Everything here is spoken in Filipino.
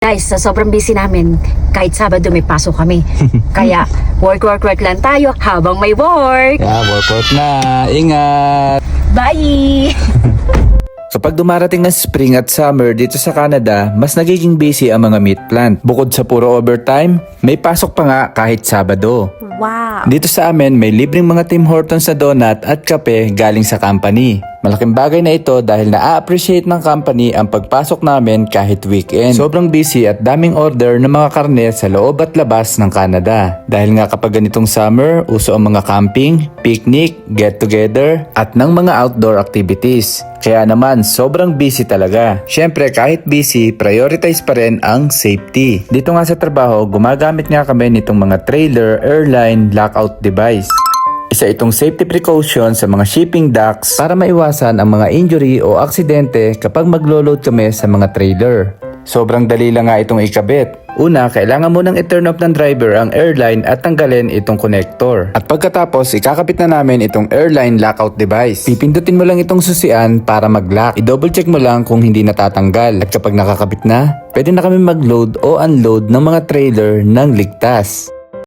Guys, sa sobrang busy namin, kahit Sabado may pasok kami. Kaya, work lang tayo habang may work. Yeah, work na. Ingat! Bye! Kapag dumarating ang spring at summer dito sa Canada, mas nagiging busy ang mga meat plant. Bukod sa puro overtime, may pasok pa nga kahit Sabado. Wow! Dito sa amin, may libreng mga Tim Hortons sa donut at kape galing sa company. Malaking bagay na ito dahil na-appreciate ng company ang pagpasok namin kahit weekend. Sobrang busy at daming order ng mga karne sa loob at labas ng Canada. Dahil nga kapag ganitong summer, uso ang mga camping, picnic, get-together, at ng mga outdoor activities. Kaya naman, sobrang busy talaga. Syempre, kahit busy, prioritize pa rin ang safety. Dito nga sa trabaho, gumagamit nga kami nitong mga trailer, airline, lockout device. Isa itong safety precaution sa mga shipping docks para maiwasan ang mga injury o aksidente kapag maglo-load kami sa mga trailer. Sobrang dali lang nga itong ikabit. Una, kailangan mo nang i-turn off ng driver ang airline at tanggalin itong connector. At pagkatapos, ikakabit na namin itong airline lockout device. Pipindutin mo lang itong susian para mag-lock. I-double check mo lang kung hindi natatanggal. At kapag nakakabit na, pwede na kami mag-load o unload ng mga trailer ng ligtas.